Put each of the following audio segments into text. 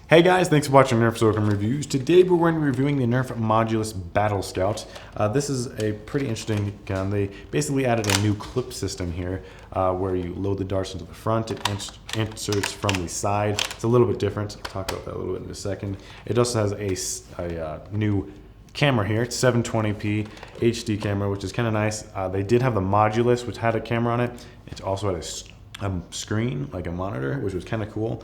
Hey guys, thanks for watching Nerf Socom Reviews. Today we're going to be reviewing the Nerf Modulus Battlescout. This is a pretty interesting gun. They basically added a new clip system here where you load the darts into the front. It inserts from the side. It's a little bit different. I'll talk about that a little bit in a second. It also has a new camera here. It's 720p HD camera, which is kind of nice. They did have the Modulus, which had a camera on it. It also had a screen, like a monitor, which was kind of cool.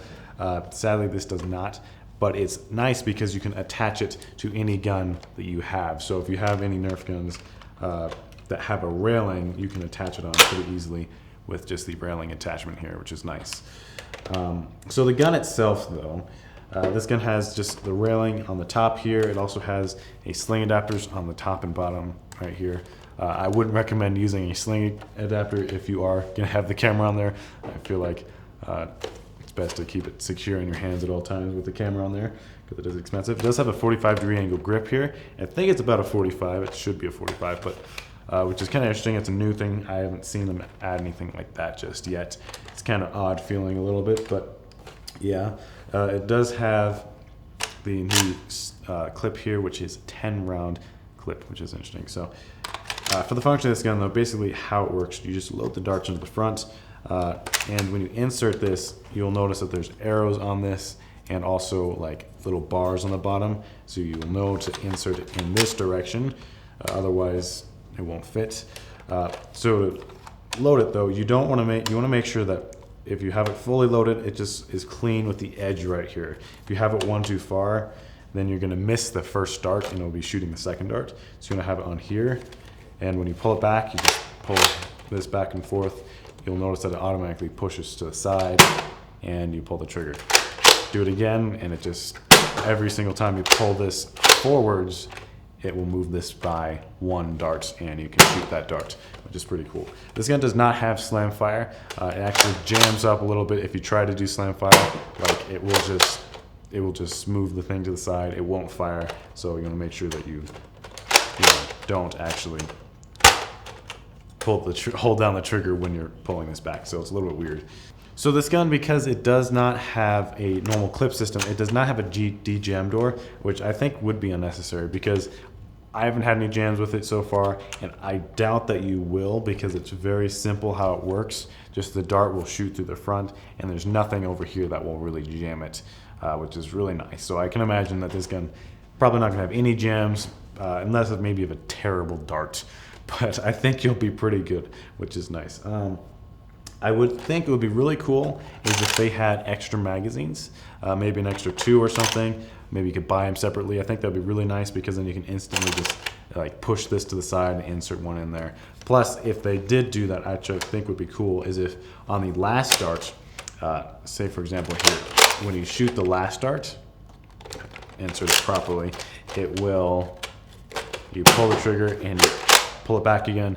Sadly, this does not, but it's nice because you can attach it to any gun that you have. So if you have any Nerf guns that have a railing, you can attach it on pretty easily with just the railing attachment here, which is nice. So the gun itself, though, this gun has just the railing on the top here. It also has a sling adapters on the top and bottom right here. I wouldn't recommend using a sling adapter if you are going to have the camera on there. I feel like it's best to keep it secure in your hands at all times with the camera on there because it is expensive. It does have a 45-degree angle grip here. I think it's about a 45. It should be a 45, but which is kind of interesting. It's a new thing. I haven't seen them add anything like that just yet. It's kind of odd feeling a little bit, but yeah. It does have the new clip here, which is a 10-round clip, which is interesting. So for the function of this gun, though, basically how it works, you just load the darts into the front, and when you insert this, you'll notice that there's arrows on this and also like little bars on the bottom, so you'll know to insert it in this direction, otherwise it won't fit. So to load it, though, you want to make sure that if you have it fully loaded, it just is clean with the edge right here. If you have it one too far, then you're going to miss the first dart and it'll be shooting the second dart. So you want to have it on here, and when you pull it back, you just pull this back and forth. You'll notice that it automatically pushes to the side, and you pull the trigger. Do it again, and it just, every single time you pull this forwards, it will move this by one dart, and you can shoot that dart, which is pretty cool. This gun does not have slamfire. It actually jams up a little bit if you try to do slamfire. Like it will just move the thing to the side. It won't fire. So you're gonna make sure that you don't actually hold down the trigger when you're pulling this back. So it's a little bit weird. So this gun, because it does not have a normal clip system, it does not have a D-jam door, which I think would be unnecessary because I haven't had any jams with it so far, and I doubt that you will because it's very simple how it works. Just the dart will shoot through the front, and there's nothing over here that will really jam it, which is really nice. So I can imagine that this gun probably not gonna have any jams, unless it maybe have a terrible dart. But I think you'll be pretty good, which is nice. I would think it would be really cool is if they had extra magazines, maybe an extra 2 or something. Maybe you could buy them separately. I think that'd be really nice because then you can instantly just like push this to the side and insert one in there. Plus, if they did do that, I think would be cool is if on the last dart, say for example here, when you shoot the last dart, insert it properly, you pull the trigger and you pull it back again,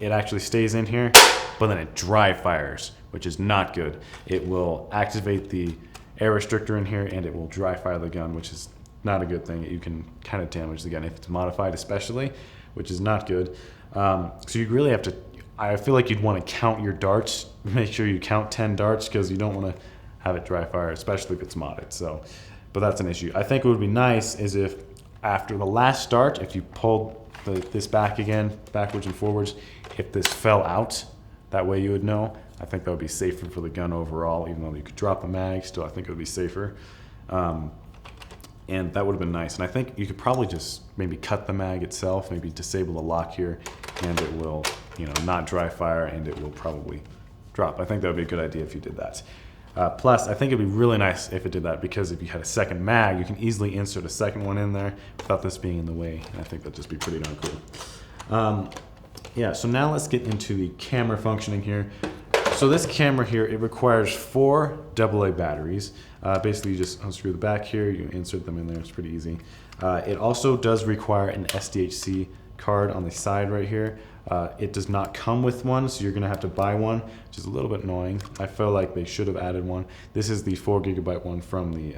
it actually stays in here, but then it dry fires, which is not good. It will activate the air restrictor in here and it will dry fire the gun, which is not a good thing. You can kind of damage the gun if it's modified especially, which is not good. So you really have to, I feel like you'd want to count your darts, make sure you count 10 darts because you don't want to have it dry fire, especially if it's modded. So, but that's an issue. I think it would be nice is if after the last start, if you pulled this back again, backwards and forwards, if this fell out, that way you would know. I think that would be safer for the gun overall, even though you could drop the mag, still I think it would be safer. And that would have been nice. And I think you could probably just maybe cut the mag itself, maybe disable the lock here, and it will, not dry fire, and it will probably drop. I think that would be a good idea if you did that. Plus, I think it'd be really nice if it did that because if you had a second mag, you can easily insert a second one in there without this being in the way. And I think that'd just be pretty darn cool. Yeah, so now let's get into the camera functioning here. So this camera here, it requires 4 AA batteries. Basically, you just unscrew the back here, you insert them in there, it's pretty easy. It also does require an SDHC card on the side right here. It does not come with one, so you're gonna have to buy one, which is a little bit annoying. I feel like they should have added one. This is the 4GB one from the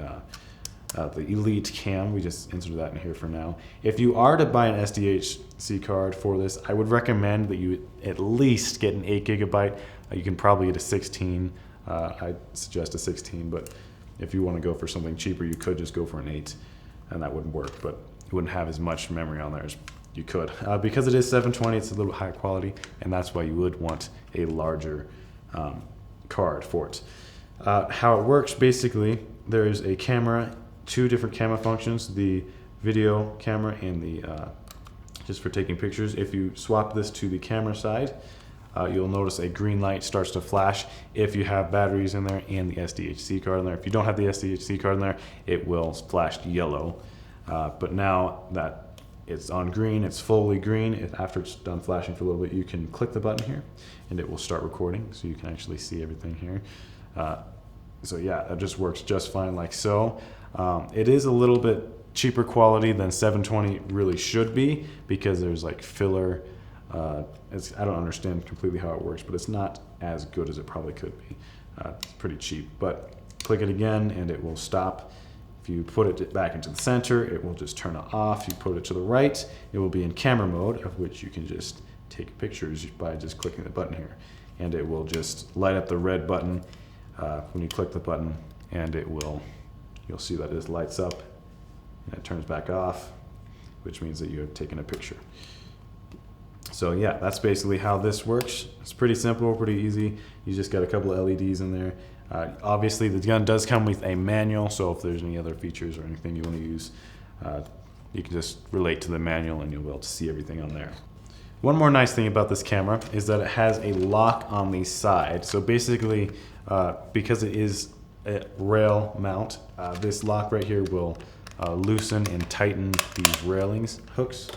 Elite Cam. We just inserted that in here for now. If you are to buy an SDHC card for this, I would recommend that you at least get an 8GB. You can probably get a 16. I suggest a 16, but If you want to go for something cheaper, you could just go for an 8, and that wouldn't work, but you wouldn't have as much memory on there as you could. Because it is 720, it's a little higher quality, and that's why you would want a larger card for it. How it works, basically, there's a camera, 2 different camera functions, the video camera and the just for taking pictures. If you swap this to the camera side, you'll notice a green light starts to flash if you have batteries in there and the SDHC card in there. If you don't have the SDHC card in there, it will flash yellow. But now that it's on green, it's fully green. After it's done flashing for a little bit, you can click the button here and it will start recording, so you can actually see everything here. So yeah, that just works just fine like so. It is a little bit cheaper quality than 720 really should be, because there's like filler. I don't understand completely how it works, but it's not as good as it probably could be. It's pretty cheap, but click it again and it will stop. If you put it back into the center, it will just turn it off. You put it to the right, it will be in camera mode, of which you can just take pictures by just clicking the button here. And it will just light up the red button when you click the button, and you'll see that it just lights up and it turns back off, which means that you have taken a picture. So yeah, that's basically how this works. It's pretty simple, pretty easy. You just got a couple of LEDs in there. Obviously the gun does come with a manual, so if there's any other features or anything you want to use, you can just relate to the manual and you'll be able to see everything on there. One more nice thing about this camera is that it has a lock on the side. So basically, because it is a rail mount, this lock right here will loosen and tighten these railings, hooks,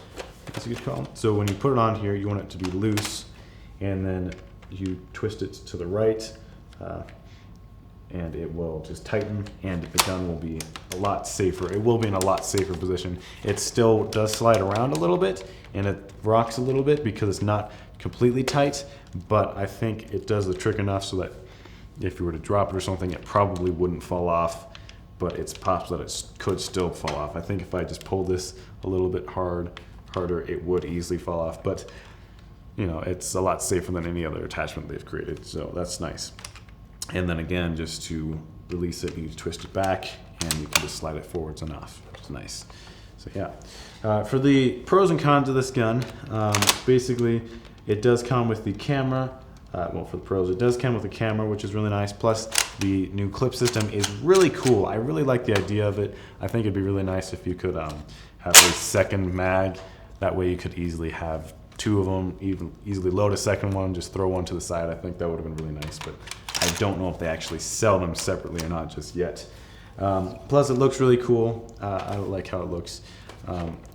as you could call them. So when you put it on here, you want it to be loose, and then you twist it to the right, and it will just tighten, and the gun will be a lot safer. It will be in a lot safer position. It still does slide around a little bit, and it rocks a little bit because it's not completely tight, but I think it does the trick enough so that if you were to drop it or something, it probably wouldn't fall off, but it's possible that it could still fall off. I think if I just pull this a little bit harder, it would easily fall off, but you know, it's a lot safer than any other attachment they've created, so that's nice. And then again, just to release it, you twist it back and you can just slide it forwards and off. It's nice. So yeah. For the pros and cons of this gun, basically it does come with the camera. Well, for the pros, it does come with a camera, which is really nice. Plus, the new clip system is really cool. I really like the idea of it. I think it'd be really nice if you could have a second mag. That way you could easily have 2 of them, even easily load a second one, just throw one to the side. I think that would have been really nice, but I don't know if they actually sell them separately or not just yet. Plus, it looks really cool. I like how it looks.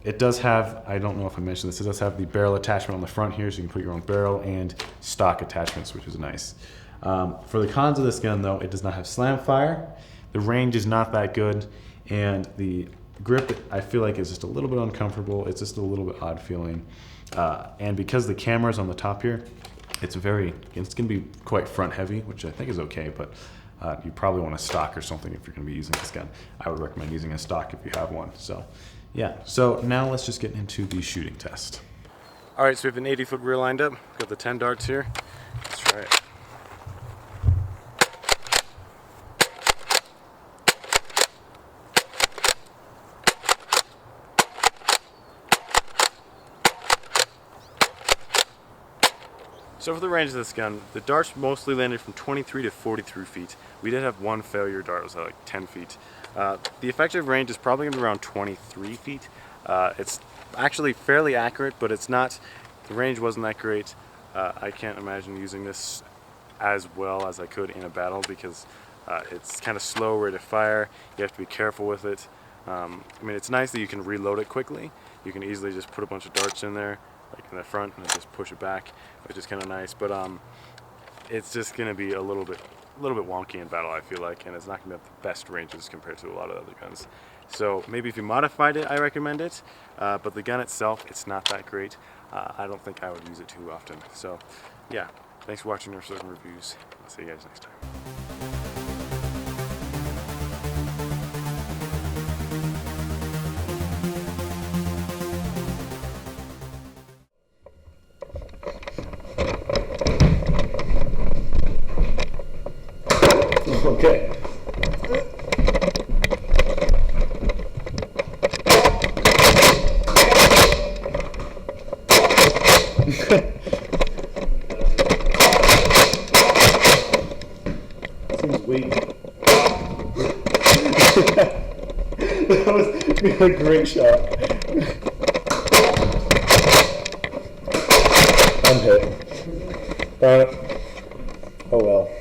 It does have, I don't know if I mentioned this, it does have the barrel attachment on the front here, so you can put your own barrel, and stock attachments, which is nice. For the cons of this gun, though, it does not have slamfire. The range is not that good, and the grip, I feel like, is just a little bit uncomfortable. It's just a little bit odd feeling. And because the camera's on the top here, it's going to be quite front heavy, which I think is okay, but you probably want a stock or something if you're going to be using this gun. I would recommend using a stock if you have one. So yeah, so now let's just get into the shooting test. All right, so we have an 80-foot rear lined up. We've got the 10 darts here. Let's try it. So for the range of this gun, the darts mostly landed from 23 to 43 feet. We did have one failure dart, it was at like 10 feet. The effective range is probably gonna be around 23 feet. It's actually fairly accurate, but it's not, the range wasn't that great. I can't imagine using this as well as I could in a battle because it's kind of slow rate of fire. You have to be careful with it. I mean, it's nice that you can reload it quickly. You can easily just put a bunch of darts in there, like in the front, and then just push it back, which is kind of nice. But it's just going to be a little bit wonky in battle, I feel like, and it's not going to have the best ranges compared to a lot of other guns. So maybe if you modified it, I recommend it. But the gun itself, it's not that great. I don't think I would use it too often. So yeah, thanks for watching Nerf Socom Reviews. I'll see you guys next time. Okay. Seems weak. That was a great shot. I'm hit. Darn it.